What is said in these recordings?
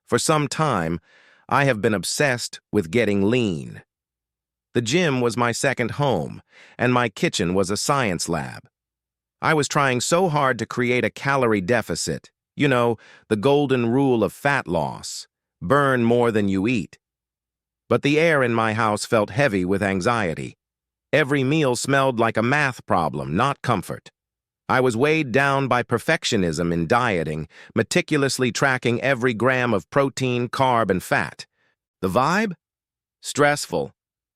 For some time, I have been obsessed with getting lean. The gym was my second home, and my kitchen was a science lab. I was trying so hard to create a calorie deficit, the golden rule of fat loss: burn more than you eat. But the air in my house felt heavy with anxiety. Every meal smelled like a math problem, not comfort. I was weighed down by perfectionism in dieting, meticulously tracking every gram of protein, carb, and fat. The vibe? Stressful.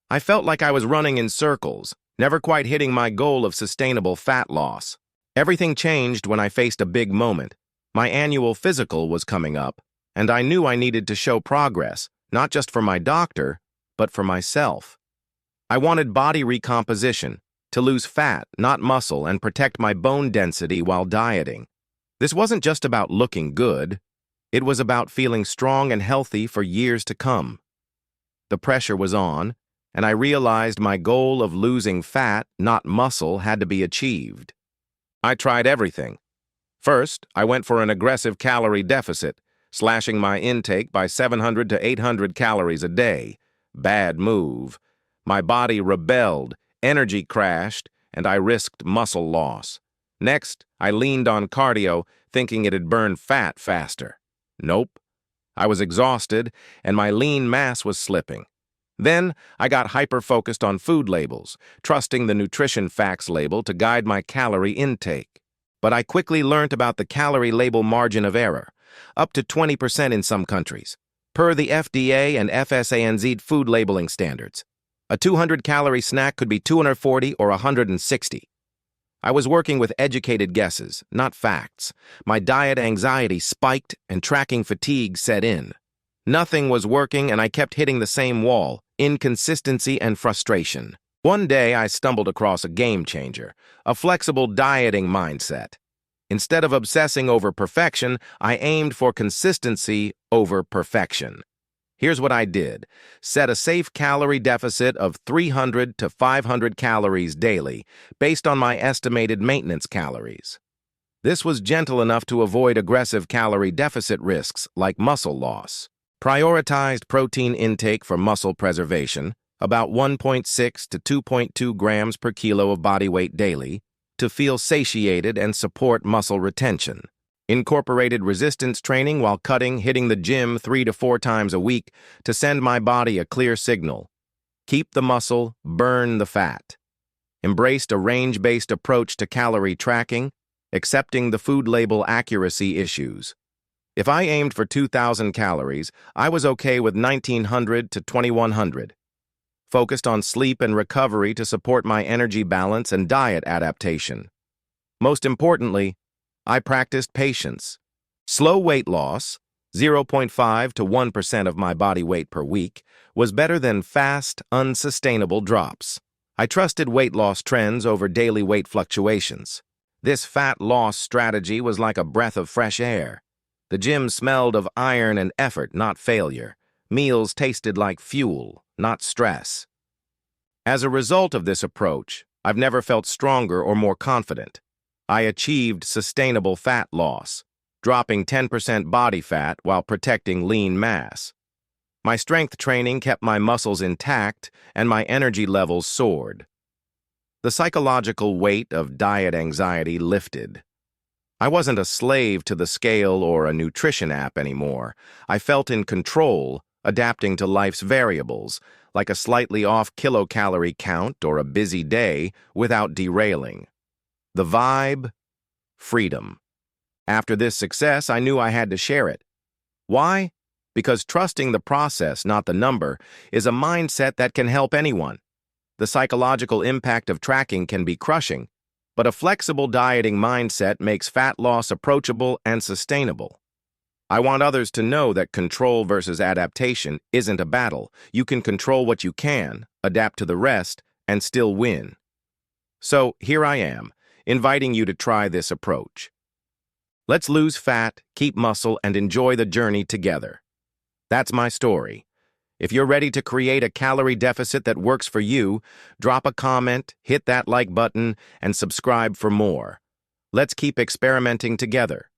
I felt like I was running in circles, never quite hitting my goal of sustainable fat loss. Everything changed when I faced a big moment. My annual physical was coming up, and I knew I needed to show progress, not just for my doctor, but for myself. I wanted body recomposition, to lose fat, not muscle, and protect my bone density while dieting. This wasn't just about looking good. It was about feeling strong and healthy for years to come. The pressure was on, and I realized my goal of losing fat, not muscle, had to be achieved. I tried everything. First, I went for an aggressive calorie deficit, slashing my intake by 700 to 800 calories a day. Bad move. My body rebelled, energy crashed, and I risked muscle loss. Next, I leaned on cardio, thinking it'd burn fat faster. Nope. I was exhausted, and my lean mass was slipping. Then, I got hyper-focused on food labels, trusting the nutrition facts label to guide my calorie intake. But I quickly learned about the calorie label margin of error, up to 20% in some countries, per the FDA and FSANZ food labeling standards. A 200-calorie snack could be 240 or 160. I was working with educated guesses, not facts. My diet anxiety spiked and tracking fatigue set in. Nothing was working, and I kept hitting the same wall: inconsistency and frustration. One day, I stumbled across a game changer, a flexible dieting mindset. Instead of obsessing over perfection, I aimed for consistency over perfection. Here's what I did. Set a safe calorie deficit of 300 to 500 calories daily, based on my estimated maintenance calories. This was gentle enough to avoid aggressive calorie deficit risks like muscle loss. Prioritized protein intake for muscle preservation, about 1.6 to 2.2 grams per kilo of body weight daily, to feel satiated and support muscle retention. Incorporated resistance training while hitting the gym 3 to 4 times a week to send my body a clear signal. Keep the muscle, burn the fat. Embraced a range-based approach to calorie tracking, accepting the food label accuracy issues. If I aimed for 2,000 calories, I was okay with 1,900 to 2,100. Focused on sleep and recovery to support my energy balance and diet adaptation. Most importantly, I practiced patience. Slow weight loss, 0.5 to 1% of my body weight per week, was better than fast, unsustainable drops. I trusted weight loss trends over daily weight fluctuations. This fat loss strategy was like a breath of fresh air. The gym smelled of iron and effort, not failure. Meals tasted like fuel, not stress. As a result of this approach, I've never felt stronger or more confident. I achieved sustainable fat loss, dropping 10% body fat while protecting lean mass. My strength training kept my muscles intact and my energy levels soared. The psychological weight of diet anxiety lifted. I wasn't a slave to the scale or a nutrition app anymore. I felt in control, adapting to life's variables, like a slightly off kilocalorie count or a busy day, without derailing. The vibe? Freedom. After this success, I knew I had to share it. Why? Because trusting the process, not the number, is a mindset that can help anyone. The psychological impact of tracking can be crushing, but a flexible dieting mindset makes fat loss approachable and sustainable. I want others to know that control versus adaptation isn't a battle. You can control what you can, adapt to the rest, and still win. So here I am, inviting you to try this approach. Let's lose fat, keep muscle, and enjoy the journey together. That's my story. If you're ready to create a calorie deficit that works for you, drop a comment, hit that like button, and subscribe for more. Let's keep experimenting together.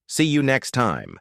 See you next time.